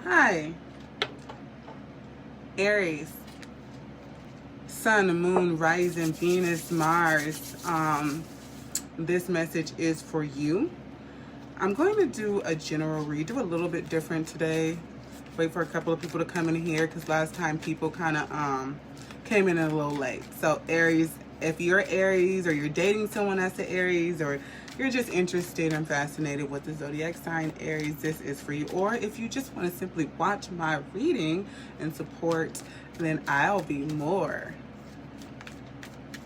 Hi, Aries, Sun, Moon, Rising, Venus, Mars. This message is for you. I'm going to do a general read, do a little bit different today. Wait for a couple of people to come in here because last time people kind of came in a little late. So Aries, if you're Aries or you're dating someone that's an Aries, or you're just interested and fascinated with the zodiac sign Aries, this is for you. Or if you just want to simply watch my reading and support, then I'll be more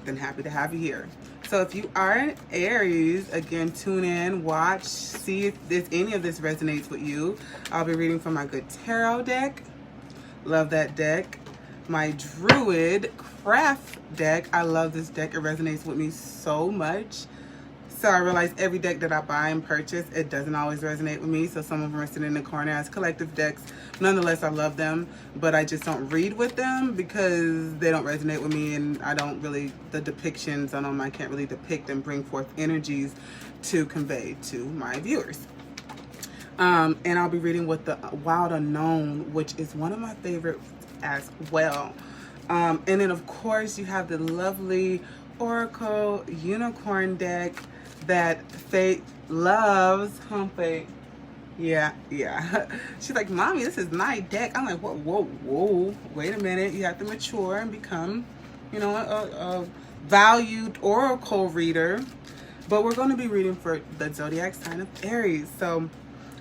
than happy to have you here. So if you are an Aries, again, tune in, watch, see if any of this resonates with you. I'll be reading from my good tarot deck. Love that deck. My Druid Craft deck. I love this deck. It resonates with me so much. So I realize every deck that I buy and purchase, it doesn't always resonate with me. So some of them are sitting in the corner as collective decks. Nonetheless, I love them, but I just don't read with them because they don't resonate with me, and I don't really, the depictions on them, I can't really depict and bring forth energies to convey to my viewers. And I'll be reading with the Wild Unknown, which is one of my favorites as well. And then of course you have the lovely Oracle Unicorn deck that Faith loves. Faith? Yeah. She's like, Mommy, this is my deck. I'm like, whoa. Wait a minute. You have to mature and become, a valued Oracle reader. But we're going to be reading for the zodiac sign of Aries. So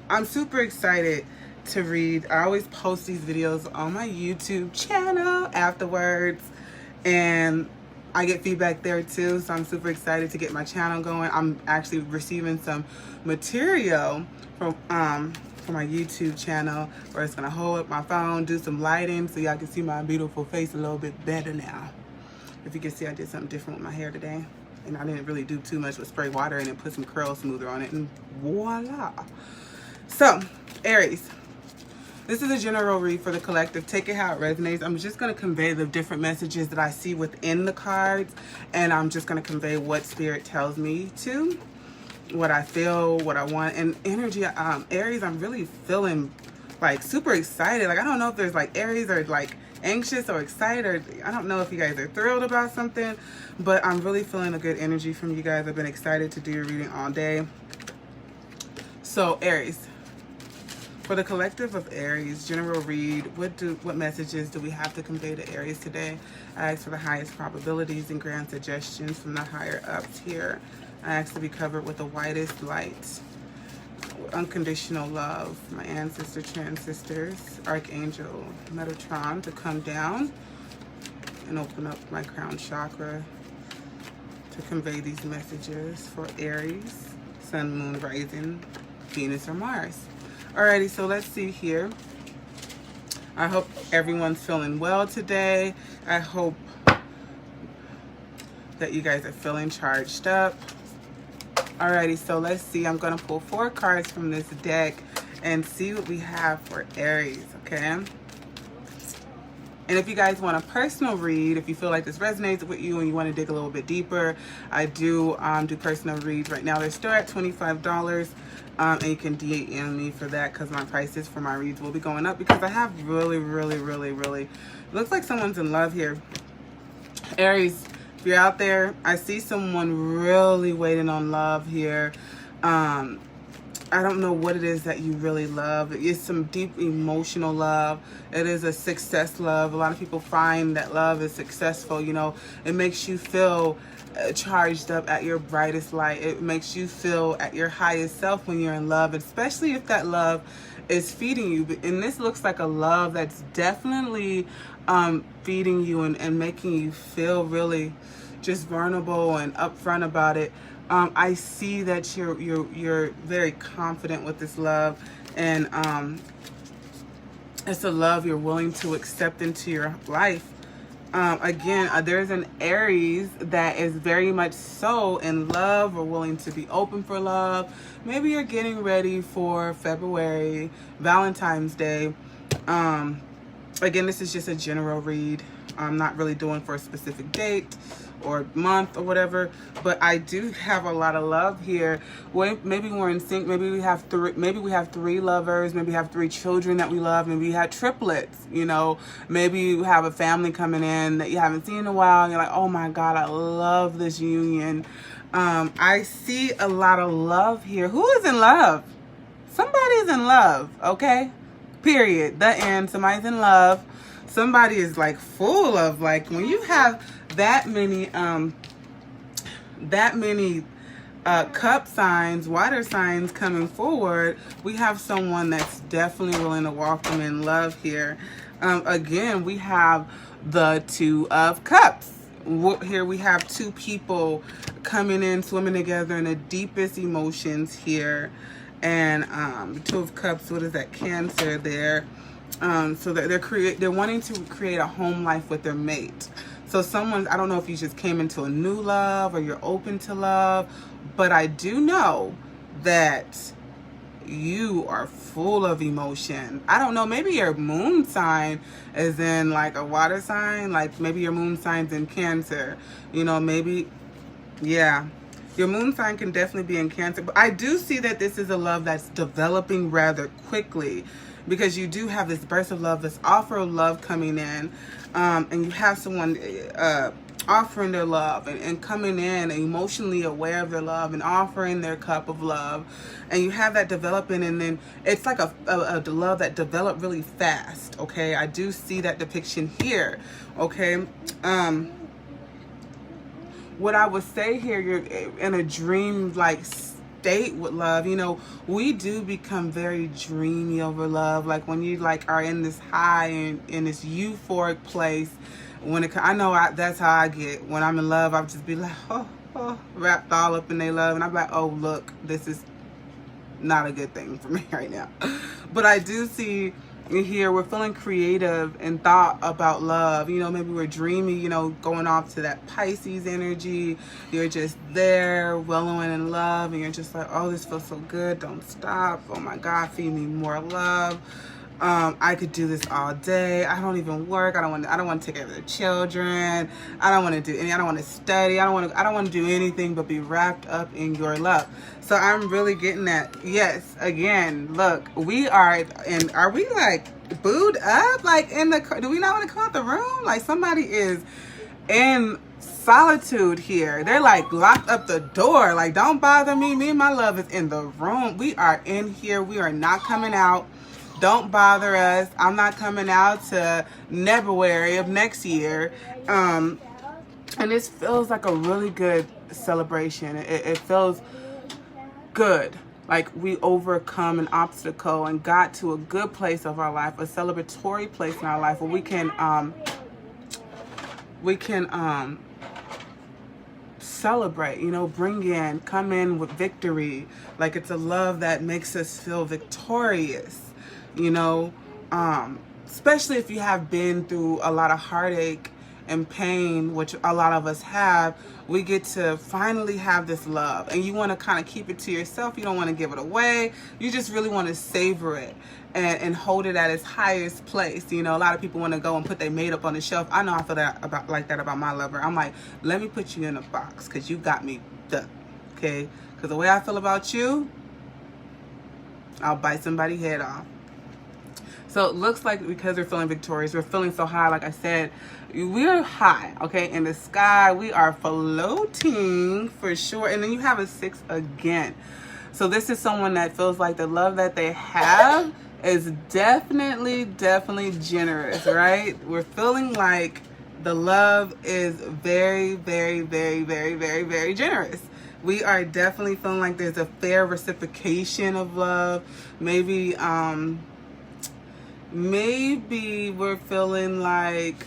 I'm super excited to read. I always post these videos on my YouTube channel afterwards, and I get feedback there too, so I'm super excited to get my channel going. I'm actually receiving some material from for my YouTube channel where it's gonna hold up my phone, do some lighting so y'all can see my beautiful face a little bit better now. If you can see, I did something different with my hair today, and I didn't really do too much with spray water and then put some curl smoother on it, and voila. So Aries, this is a general read for the collective. Take it how it resonates. I'm just going to convey the different messages that I see within the cards, and I'm just going to convey what Spirit tells me to, what I feel, what I want. And energy, Aries, I'm really feeling like super excited. Like, I don't know if there's like Aries are like anxious or excited, or I don't know if you guys are thrilled about something, but I'm really feeling a good energy from you guys. I've been excited to do your reading all day. So Aries, for the collective of Aries, general read, what messages do we have to convey to Aries today? I ask for the highest probabilities and grand suggestions from the higher ups here. I ask to be covered with the whitest light, unconditional love. My ancestor, transistors, Archangel Metatron to come down and open up my crown chakra to convey these messages for Aries, Sun, Moon, Rising, Venus, or Mars. Alrighty, so let's see here. I hope everyone's feeling well today. I hope that you guys are feeling charged up. Alrighty, so let's see. I'm going to pull 4 cards from this deck and see what we have for Aries, okay? And if you guys want a personal read, if you feel like this resonates with you and you want to dig a little bit deeper, I do do personal reads right now. They're still at $25. And you can DM me for that because my prices for my reads will be going up because I have really, looks like someone's in love here. Aries, if you're out there, I see someone really waiting on love here. I don't know what it is that you really love. It's some deep emotional love. It is a success love. A lot of people find that love is successful. It makes you feel charged up at your brightest light. It makes you feel at your highest self when you're in love, especially if that love is feeding you. And this looks like a love that's definitely feeding you and making you feel really just vulnerable and upfront about it. I see that you're very confident with this love, and it's a love you're willing to accept into your life. Again, there's an Aries that is very much so in love or willing to be open for love. Maybe you're getting ready for February, Valentine's Day. Again, this is just a general read. I'm not really doing for a specific date or month or whatever, but I do have a lot of love here. Maybe we're in sync. Maybe we have three lovers. Maybe we have three children that we love. Maybe we had triplets. You know, maybe you have a family coming in that you haven't seen in a while. And you're like, oh my God, I love this union. I see a lot of love here. Who is in love? Somebody's in love, okay? Period. The end. Somebody's in love. Somebody is like full of, like, when you have that many cup signs, water signs coming forward, we have someone that's definitely willing to walk them in love here. Again, we have the Two of Cups. Here we have two people coming in, swimming together in the deepest emotions here. And the Two of Cups, what is that? Cancer there. So they're wanting to create a home life with their mate. So someone, I don't know if you just came into a new love or you're open to love, but I do know that you are full of emotion. I don't know, maybe your moon sign is in like a water sign, like maybe your moon sign's in Cancer. You know, maybe, yeah. Your moon sign can definitely be in Cancer. But I do see that this is a love that's developing rather quickly, because you do have this burst of love, this offer of love coming in, and you have someone offering their love and coming in emotionally aware of their love and offering their cup of love, and you have that developing, and then it's like a love that developed really fast. Okay, I do see that depiction here. Okay, what I would say here, you're in a dream like state with love. You know, we do become very dreamy over love, like when you like are in this high and in this euphoric place. When I know that's how I get when I'm in love. I'll just be like, wrapped all up in their love, and I'm like, oh look, this is not a good thing for me right now. But I do see here we're feeling creative and thought about love. You know, maybe we're dreamy, you know, going off to that Pisces energy. You're just there wallowing in love, and you're just like, oh, this feels so good, don't stop, oh my God, feed me more love. I could do this all day. I don't even work. I don't want to take care of the children. I don't want to do any. I don't want to study. I don't want to do anything but be wrapped up in your love. So I'm really getting that. Yes, again, look, we are in. Are we like booed up? Like in the? Do we not want to come out the room? Like somebody is in solitude here. They're like locked up the door. Like, don't bother me. Me and my love is in the room. We are in here. We are not coming out. Don't bother us. I'm not coming out to February of next year. And this feels like a really good celebration. It feels good. Like we overcome an obstacle and got to a good place of our life, a celebratory place in our life where we can celebrate, you know, come in with victory. Like it's a love that makes us feel victorious. You know, especially if you have been through a lot of heartache and pain, which a lot of us have, we get to finally have this love. And you want to kind of keep it to yourself. You don't want to give it away. You just really want to savor it and hold it at its highest place. You know, a lot of people want to go and put their mate up on the shelf. I know I feel like that about my lover. I'm like, let me put you in a box because you got me stuck. Okay? Because the way I feel about you, I'll bite somebody's head off. So it looks like because we're feeling victorious, we're feeling so high, like I said, we're high, okay? In the sky, we are floating for sure. And then you have a 6 again. So this is someone that feels like the love that they have is definitely generous, right? We're feeling like the love is very, very, very, very, very, very generous. We are definitely feeling like there's a fair reciprocation of love. Maybe we're feeling like,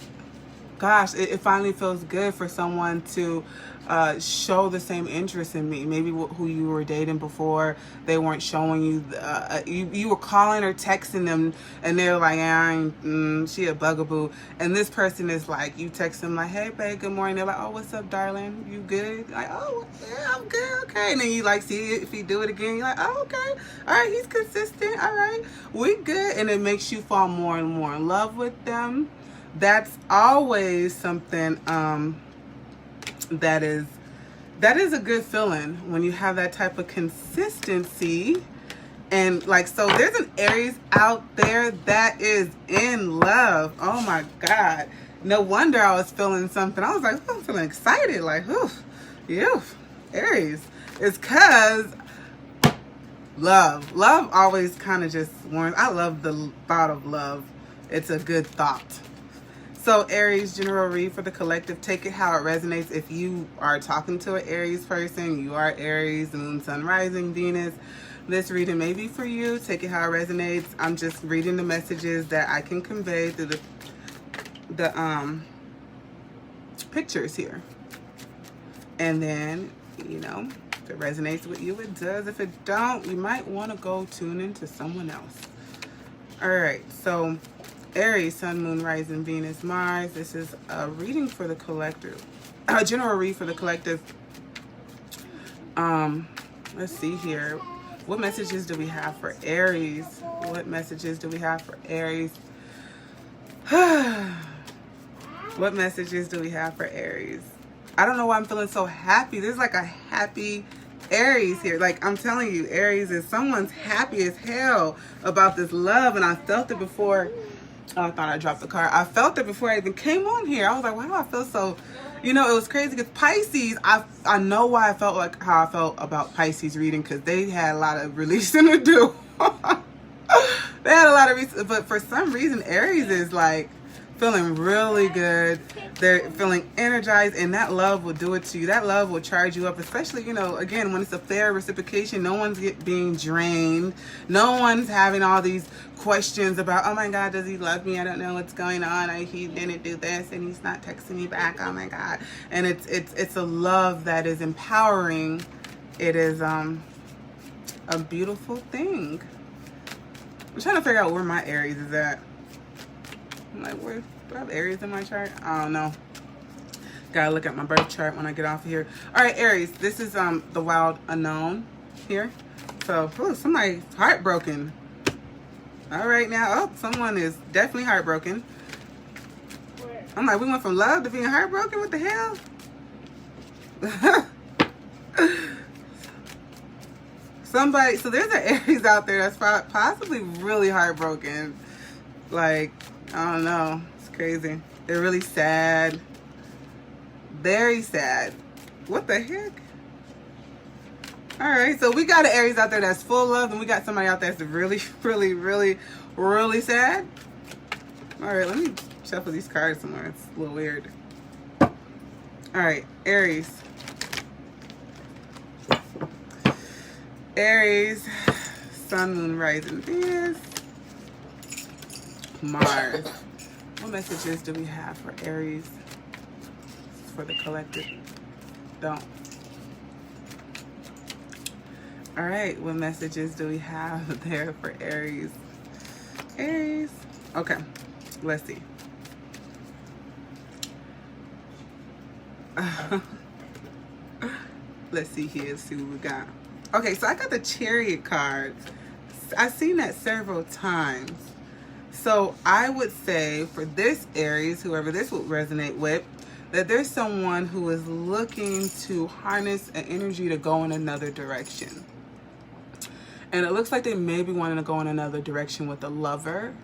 gosh, it finally feels good for someone to show the same interest in me. Maybe who you were dating before, they weren't showing you. You were calling or texting them, and they're like, she a bugaboo. And this person is like, you text them like, hey, babe, good morning. They're like, oh, what's up, darling? You good? Like, oh, yeah, I'm good, okay. And then you like see if he do it again. You're like, oh, okay, all right, he's consistent. All right, we good. And it makes you fall more and more in love with them. That's always something that is a good feeling when you have that type of consistency. And like, so there's an Aries out there that is in love. Oh my God. No wonder I was feeling something. I was like, oh, I'm feeling excited. Like, yeah, Aries. It's cause love always kind of just warms. I love the thought of love. It's a good thought. So Aries, general read for the collective. Take it how it resonates. If you are talking to an Aries person, you are Aries, moon, sun, rising, Venus, this reading may be for you. Take it how it resonates. I'm just reading the messages that I can convey through the pictures here. And then, you know, if it resonates with you, it does. If it don't, you might want to go tune into someone else. All right, so Aries, sun, moon, rising, Venus, Mars. This is a reading for the collective. A general read for the collective. Let's see here. What messages do we have for Aries? What messages do we have for Aries? What messages do we have for Aries? I don't know why I'm feeling so happy. There's like a happy Aries here. Like, I'm telling you, Aries is someone's happy as hell about this love. And I felt it before. Oh, I thought I dropped the car. I felt it before I even came on here. I was like, why do I feel so... You know, it was crazy because Pisces, I know why I felt like how I felt about Pisces reading, because they had a lot of releasing to do. They had a lot of reasons, but for some reason, Aries is like feeling really good. They're feeling energized, and that love will do it to you. That love will charge you up, especially, you know, again, when it's a fair reciprocation. No one's being drained. No one's having all these questions about, oh my God, does he love me? I don't know what's going on. He didn't do this, and he's not texting me back. Oh my God. And it's a love that is empowering. It is a beautiful thing. I'm trying to figure out where my Aries is at. I'm like, where do I have Aries in my chart? I don't know. Gotta look at my birth chart when I get off of here. All right, Aries, this is the wild unknown here. So, somebody's heartbroken. All right, now, someone is definitely heartbroken. I'm like, we went from love to being heartbroken? What the hell? Somebody, so there's an Aries out there that's possibly really heartbroken. Like, I don't know. It's crazy. They're really sad. Very sad. What the heck? All right, so we got an Aries out there that's full of love, and we got somebody out there that's really, really, really, really sad. All right, let me shuffle these cards somewhere. It's a little weird. All right, Aries. Aries, sun, moon, rising, Venus, Mars. What messages do we have for Aries? For the collective. Don't. All right, what messages do we have there for Aries? Aries. Okay, let's see. Let's see here, see what we got. Okay, so I got the Chariot card. I've seen that several times. So I would say for this Aries, whoever this would resonate with, that there's someone who is looking to harness an energy to go in another direction. And it looks like they may be wanting to go in another direction with a lover.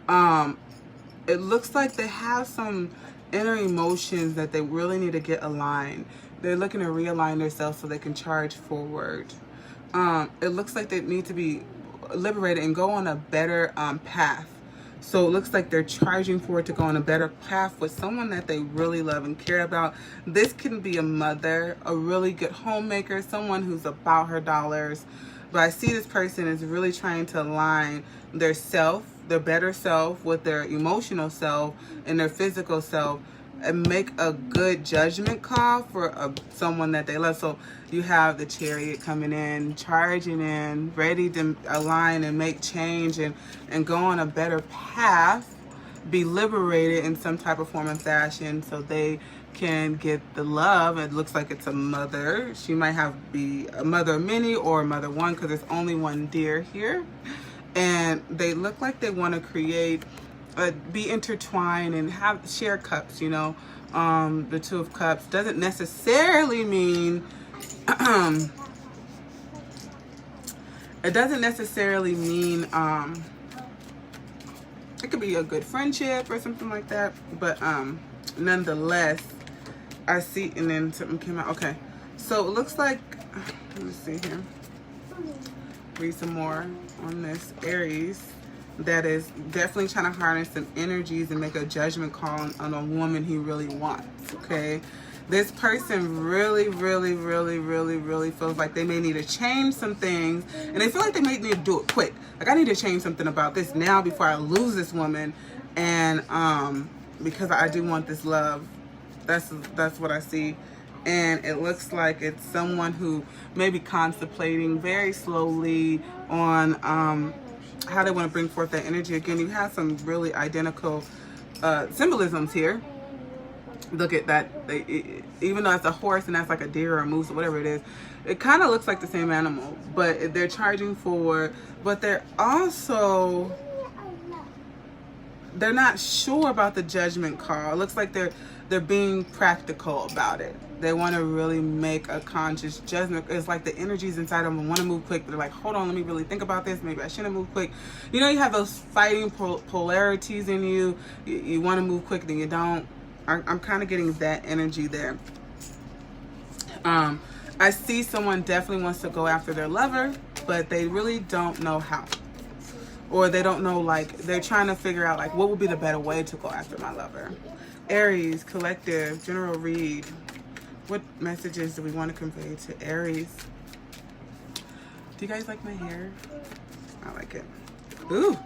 It looks like they have some inner emotions that they really need to get aligned. They're looking to realign themselves so they can charge forward. It looks like they need to be liberated and go on a better path. So it looks like they're charging forward to go on a better path with someone that they really love and care about. This can be a mother, a really good homemaker, someone who's about her dollars. But I see this person is really trying to align their self, their better self, with their emotional self and their physical self, and make a good judgment call for someone that they love. So you have the Chariot coming in, charging in, ready to align and make change and go on a better path, be liberated in some type of form and fashion so they can get the love. It looks like it's a mother. She might be a mother of many or a mother one, because there's only one deer here. And they look like they want to create be intertwined and share cups, you know, The Two of Cups doesn't necessarily mean it doesn't necessarily mean it could be a good friendship or something like that, but nonetheless, I see. And then something came out. Okay, so it looks like, let me see here, read some more on this Aries that is definitely trying to harness some energies and make a judgment call on a woman he really wants. Okay, this person really feels like they may need to change some things, and they feel like they may need to do it quick. Like, I need to change something about this now before I lose this woman, and because I do want this love. That's what I see. And it looks like it's someone who may be contemplating very slowly on how they want to bring forth that energy. Again, you have some really identical symbolisms here. Look at that. Even though it's a horse and that's like a deer or a moose or whatever it is, it kind of looks like the same animal, but they're charging for, but they're also, they're not sure about the judgment call. It looks like they're being practical about it. They want to really make a conscious judgment. It's like the energies inside of them want to move quick, but they're like, hold on, let me really think about this. Maybe I shouldn't move quick. You know, you have those fighting polarities in you. You want to move quick, then you don't. I'm kind of getting that energy there. I see someone definitely wants to go after their lover, but they really don't know how. Or they don't know, like, they're trying to figure out, like, what would be the better way to go after my lover. Aries, collective, general read. What messages do we want to convey to Aries? Do you guys like my hair? I like it. Ooh.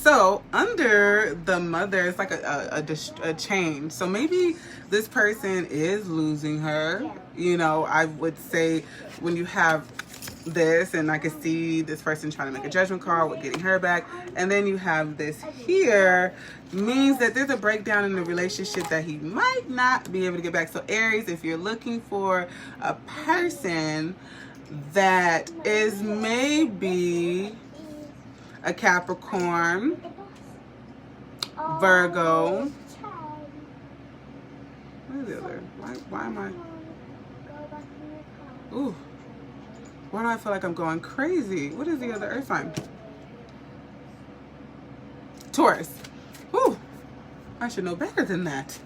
So under the Mother, it's like a change. So maybe this person is losing her. You know, I would say when you have this, and I can see this person trying to make a judgment call with getting her back, and then you have this here, means that there's a breakdown in the relationship that he might not be able to get back. So Aries, if you're looking for a person that is maybe a Capricorn, Virgo, what is the other? Why am I? Ooh. Why do I feel like I'm going crazy? What is the other earth sign? Taurus. Whew. I should know better than that.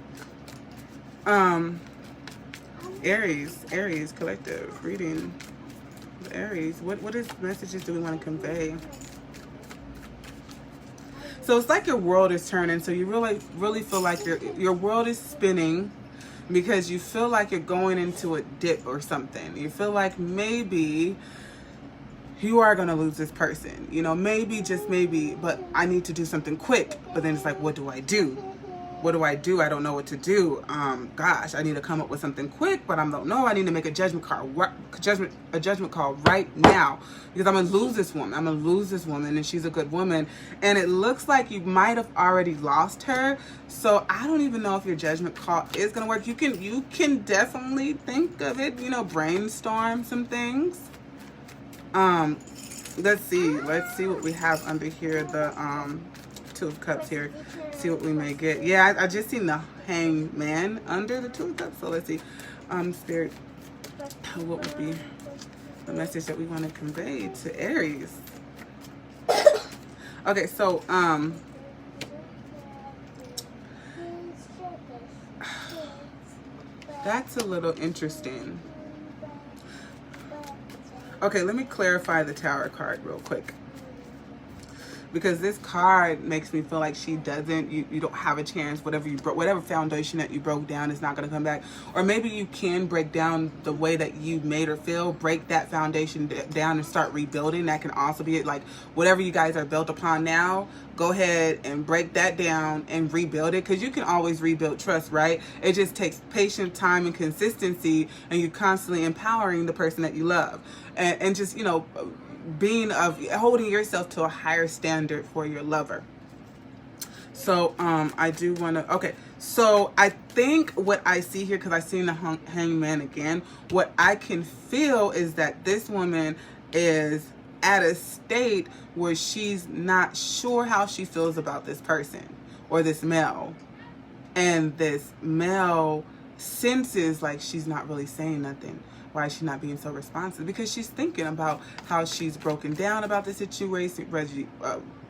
Aries collective reading. Aries, what is messages do we want to convey? So it's like your world is turning. So you really feel like your world is spinning, because you feel like you're going into a dip or something. You feel like maybe you are going to lose this person. You know, maybe, just maybe, but I need to do something quick. But then it's like, what do I do? What do I do? I don't know what to do. Gosh, I need to come up with something quick, but I don't know. I need to make a judgment call right now, because I'm going to lose this woman. I'm going to lose this woman, and she's a good woman. And it looks like you might have already lost her. So I don't even know if your judgment call is going to work. You can definitely think of it, you know, brainstorm some things. Let's see what we have under here. The Two of Cups here. See what we may get. Yeah, I just seen the Hangman under the Two of Cups. So let's see, Spirit, what would be the message that we want to convey to Aries? Okay, so that's a little interesting. Okay, let me clarify the Tower card real quick, because this card makes me feel like you don't have a chance. Whatever foundation that you broke down is not going to come back. Or maybe you can break down the way that you made her feel, break that foundation down and start rebuilding. That can also be it. Like, whatever you guys are built upon now, go ahead and break that down and rebuild it, because you can always rebuild trust, right? It just takes patience, time, and consistency, and you're constantly empowering the person that you love, and just, you know, holding yourself to a higher standard for your lover. So I do want to, okay, so I think what I see here, because I seen the Hangman again, what I can feel is that this woman is at a state where she's not sure how she feels about this person or this male. And this male senses like she's not really saying nothing. Why is she not being so responsive? Because she's thinking about how she's broken down about the situation, Reggie,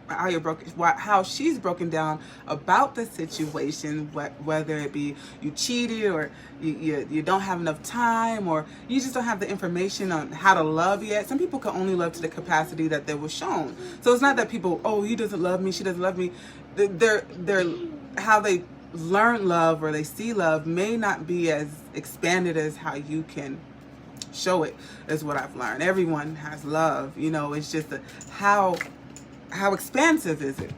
how she's broken down about the situation, whether it be you cheated, or you don't have enough time, or you just don't have the information on how to love yet. Some people can only love to the capacity that they were shown. So it's not that people, oh, he doesn't love me, she doesn't love me. They're how they learn love or they see love may not be as expanded as how you can show it, is what I've learned. Everyone has love, you know. It's just how expansive is it?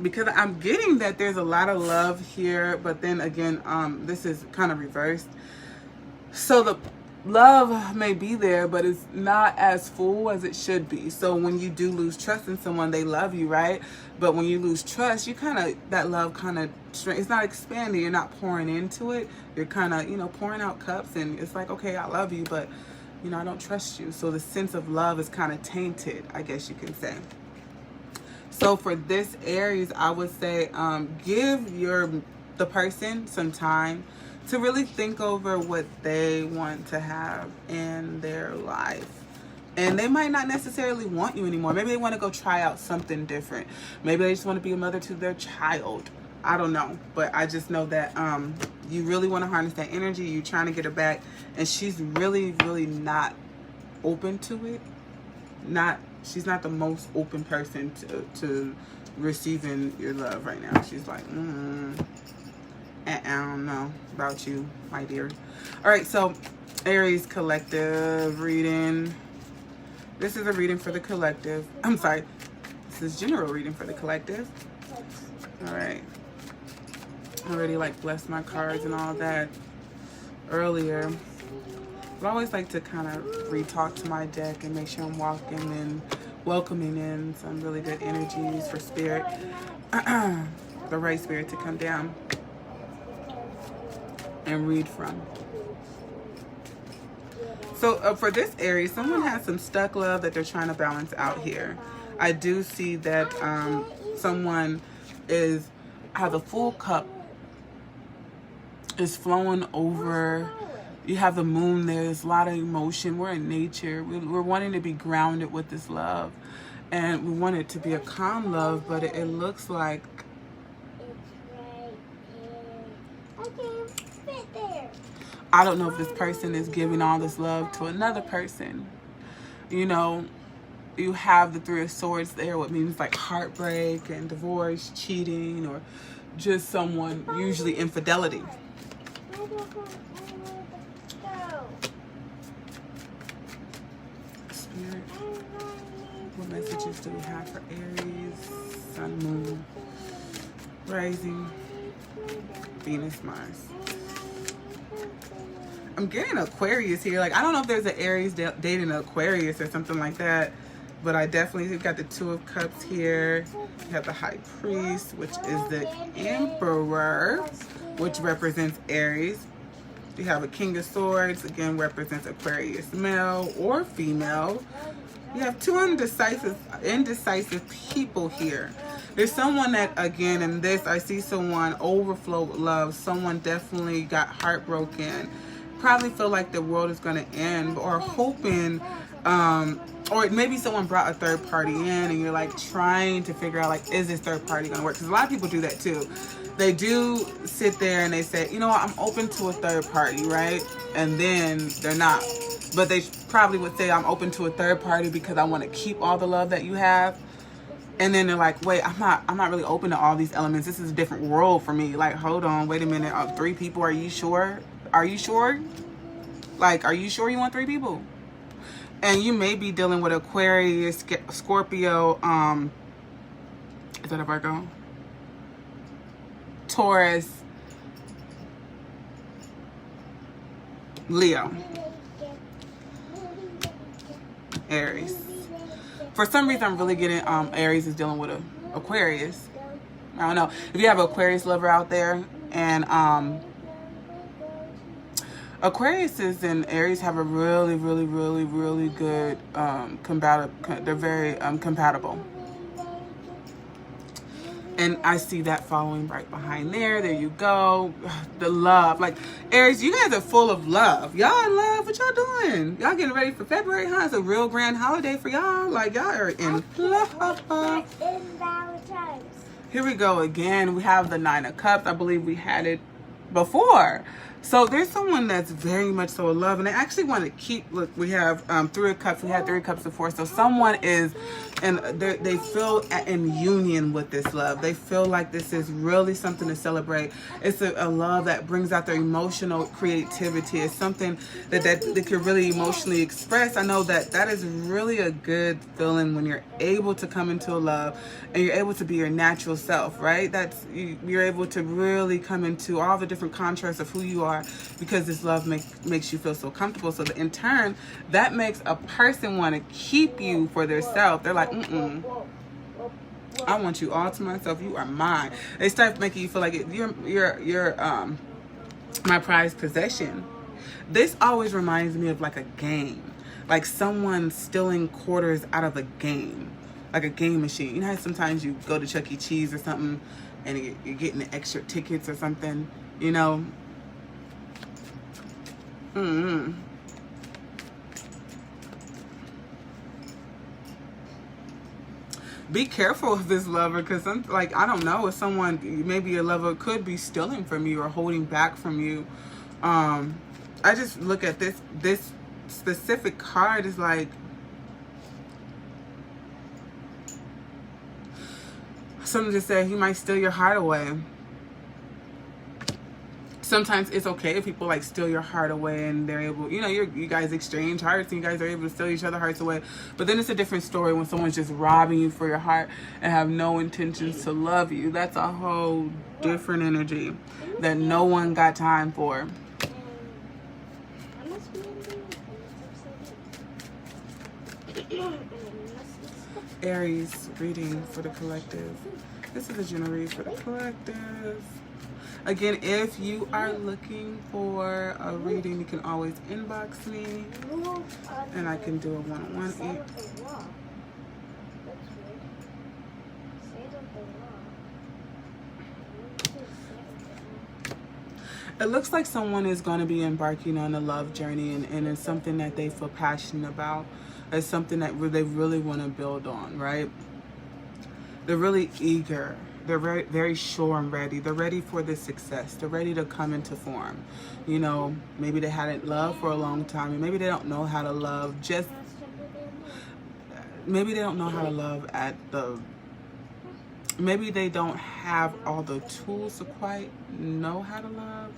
Because I'm getting that there's a lot of love here, but then again, this is kind of reversed. So the love may be there, but it's not as full as it should be. So when you do lose trust in someone, they love you, right? But when you lose trust, you kind of, that love kind of, it's not expanding. You're not pouring into it. You're kind of, you know, pouring out cups, and it's like, okay, I love you, but, you know, I don't trust you. So the sense of love is kind of tainted, I guess you can say. So for this Aries, I would say give the person some time to really think over what they want to have in their life. And they might not necessarily want you anymore. Maybe they want to go try out something different. Maybe they just want to be a mother to their child. I don't know. But I just know that you really want to harness that energy. You're trying to get her back. And she's really, really not open to it. She's not the most open person to receiving your love right now. She's like, I don't know about you, my dear. All right, so Aries collective reading. This is a reading for the collective. I'm sorry. This is general reading for the collective. All right. I already like blessed my cards and all that earlier. But I always like to kind of re-talk to my deck and make sure I'm walking and welcoming in some really good energies for spirit. The right spirit to come down and read from. So for this Aries, someone has some stuck love that they're trying to balance out here. I do see that someone has a full cup is flowing over. You have the moon there. There's a lot of emotion. We're in nature. We're wanting to be grounded with this love. And we want it to be a calm love, but it looks like I don't know if this person is giving all this love to another person. You know, you have the Three of Swords there, what means like heartbreak and divorce, cheating, or just someone, usually infidelity. Spirit, what messages do we have for Aries, Sun, Moon, Rising, Venus, Mars? I'm getting Aquarius here. Like, I don't know if there's an Aries dating an Aquarius or something like that, but I definitely got the Two of Cups here. You have the High Priest, which is the Emperor, which represents Aries. You have a King of Swords, again represents Aquarius, male or female. You have two indecisive people here. There's someone that, again, in this, I see someone overflow with love. Someone definitely got heartbroken. Probably feel like the world is going to end, or hoping, or maybe someone brought a third party in and you're like trying to figure out, like, is this third party going to work? Because a lot of people do that too. They do sit there and they say, you know what, I'm open to a third party, right? And then they're not. But they probably would say, I'm open to a third party because I want to keep all the love that you have. And then they're like, wait, I'm not really open to all these elements. This is a different world for me. Like, hold on, wait a minute. 3 people, are you sure? Are you sure? Like, are you sure you want 3 people? And you may be dealing with Aquarius, Scorpio, is that a Virgo? Taurus, Leo, Aries. For some reason, I'm really getting Aries is dealing with a Aquarius. I don't know. If you have an Aquarius lover out there, and Aquariuses and Aries have a really, really, really, really good they're very compatible. And I see that following right behind there. There you go. The love. Like, Aries, you guys are full of love. Y'all in love. What y'all doing? Y'all getting ready for February, huh? It's a real grand holiday for y'all. Like, y'all are in love. Here we go again. We have the Nine of Cups. I believe we had it before. So there's someone that's very much so in love, and they actually want to keep. Look, we have Three of Cups. We had Three of Cups before. So someone is, and they feel in union with this love. They feel like this is really something to celebrate. It's a love that brings out their emotional creativity. It's something that they can really emotionally express. I know that is really a good feeling when you're able to come into a love and you're able to be your natural self, right? You're able to really come into all the different contrasts of who you are, because this love makes you feel so comfortable. So that in turn, that makes a person want to keep you for their self. They're like, I want you all to myself. You are mine. They start making you feel like you're my prized possession. This always reminds me of like a game, like someone stealing quarters out of a game, like a game machine. You know how sometimes you go to Chuck E. Cheese or something and you're getting the extra tickets or something, you know? Be careful with this lover, because like, I don't know, if someone, maybe a lover could be stealing from you or holding back from you. I just look at this specific card is like, something to say he might steal your heart away. Sometimes it's okay if people like steal your heart away and they're able, you know, you guys exchange hearts and you guys are able to steal each other's hearts away. But then it's a different story when someone's just robbing you for your heart and have no intentions to love you. That's a whole different energy that no one got time for. Aries reading for the collective. This is a general read for the collective. Again, if you are looking for a reading, you can always inbox me and I can do a one-on-one. It looks like someone is going to be embarking on a love journey, and it's something that they feel passionate about. It's something that they really want to build on, right? They're really eager. They're very, very sure and ready. They're ready for this success. They're ready to come into form. You know, maybe they hadn't loved for a long time, and maybe they don't know how to love. Maybe they don't know how to love maybe they don't have all the tools to quite know how to love,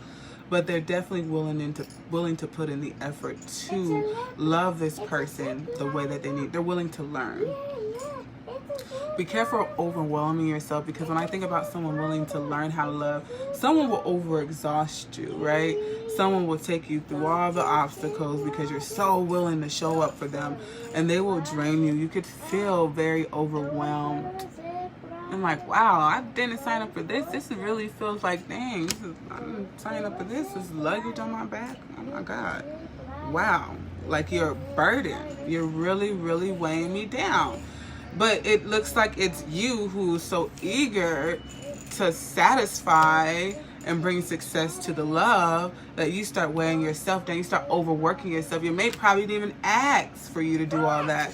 but they're definitely willing to put in the effort to love this person the way that they need. They're willing to learn. Be careful overwhelming yourself, because when I think about someone willing to learn how to love, someone will overexhaust you, right? Someone will take you through all the obstacles because you're so willing to show up for them, and they will drain you. You could feel very overwhelmed. I'm like, wow, I didn't sign up for this. This really feels like, dang, I'm signing up for this. This is luggage on my back. Oh my God. Wow. Like, you're a burden. You're really, really weighing me down. But it looks like it's you who's so eager to satisfy and bring success to the love that you start weighing yourself down. You start overworking yourself. Your mate probably didn't even ask for you to do all that.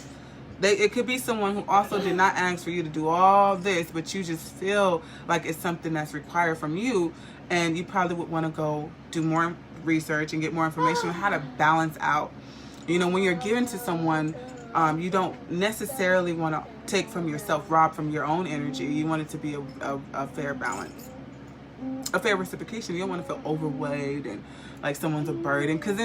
It could be someone who also did not ask for you to do all this, but you just feel like it's something that's required from you, and you probably would want to go do more research and get more information on how to balance out. You know, when you're given to someone, you don't necessarily want to take from yourself, rob from your own energy. You want it to be a fair balance, a fair reciprocation. You don't want to feel overweight and like someone's a burden, because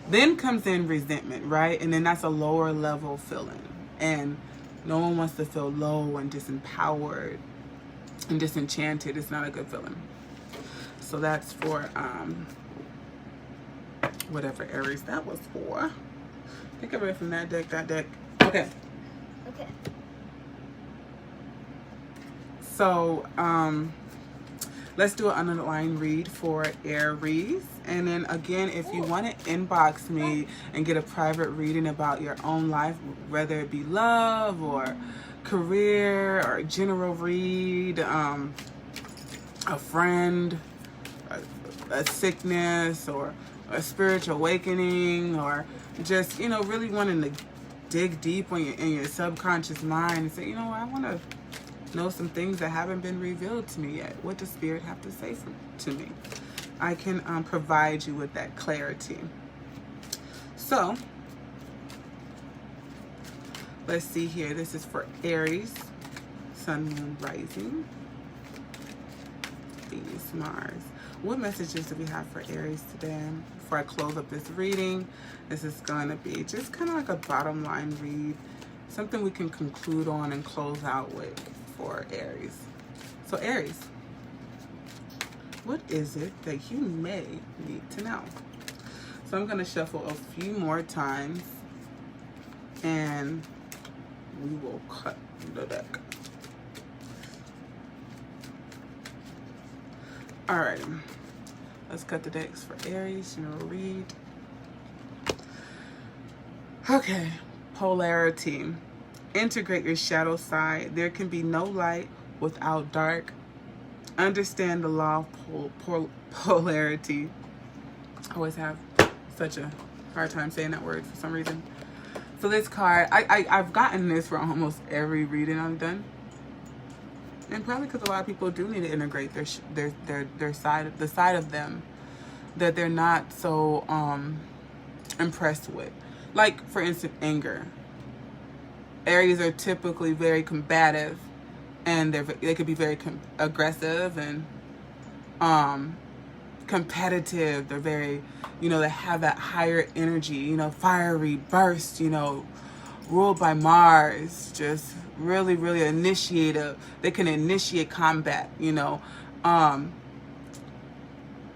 then comes in resentment, right? And then that's a lower level feeling, and no one wants to feel low and disempowered and disenchanted. It's not a good feeling. So that's for whatever Aries that was for. Take it away from that deck. Okay. So let's do an underlying read for Aries. And then again, if you want to inbox me and get a private reading about your own life, whether it be love or career or a general read, a friend, a sickness, or a spiritual awakening, or just, you know, really wanting to dig deep in your subconscious mind and say, you know, I want to know some things that haven't been revealed to me yet. What does Spirit have to say to me? I can provide you with that clarity. So, let's see here. This is for Aries, Sun, Moon, Rising, Venus, Mars. What messages do we have for Aries today? Before I close up this reading, this is going to be just kind of like a bottom line read. Something we can conclude on and close out with for Aries. So Aries, what is it that you may need to know? So I'm going to shuffle a few more times and we will cut the deck. All right, let's cut the decks for Aries, general read. Okay, polarity. Integrate your shadow side. There can be no light without dark. Understand the law of polarity. I always have such a hard time saying that word for some reason. So this card, I've gotten this for almost every reading I've done. And probably because a lot of people do need to integrate their side, the side of them that they're not so impressed with. Like, for instance, anger. Aries are typically very combative, and they could be very aggressive and competitive. They're very, you know, they have that higher energy, you know, fiery burst, you know, ruled by Mars, just really, really initiative. They can initiate combat, you know.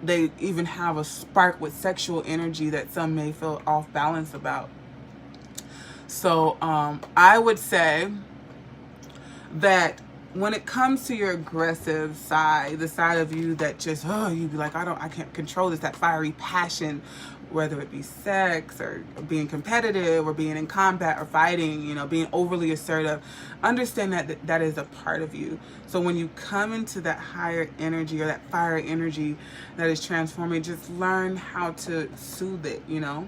They even have a spark with sexual energy that some may feel off balance about. So I would say that when it comes to your aggressive side, the side of you that just, you'd be like, I can't control this, that fiery passion, whether it be sex or being competitive or being in combat or fighting, you know, being overly assertive, understand that that is a part of you. So when you come into that higher energy or that fire energy that is transforming, just learn how to soothe it, you know.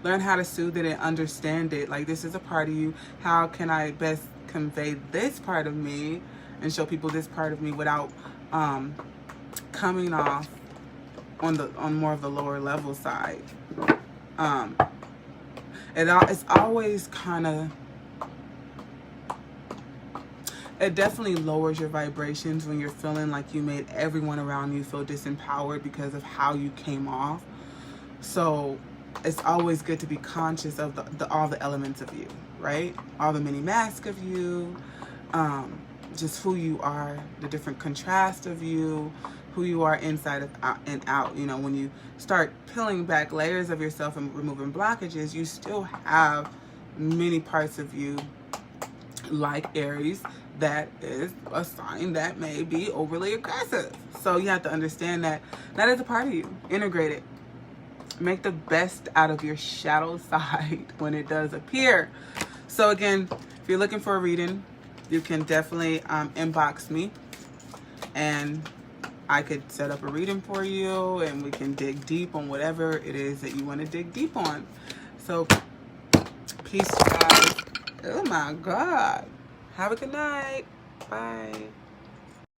Learn how to soothe it and understand it. Like, this is a part of you. How can I best convey this part of me and show people this part of me without coming off on more of the lower level side? It's always kind of, it definitely lowers your vibrations when you're feeling like you made everyone around you feel disempowered because of how you came off. So it's always good to be conscious of all the elements of you, right? All the many masks of you, just who you are, the different contrast of you, who you are inside and out. You know, when you start peeling back layers of yourself and removing blockages, you still have many parts of you, like Aries, that is a sign that may be overly aggressive. So you have to understand that that is a part of you. Integrate it. Make the best out of your shadow side when it does appear. So again, if you're looking for a reading, you can definitely inbox me and I could set up a reading for you and we can dig deep on whatever it is that you want to dig deep on. So peace, guys. Oh my God. Have a good night. Bye.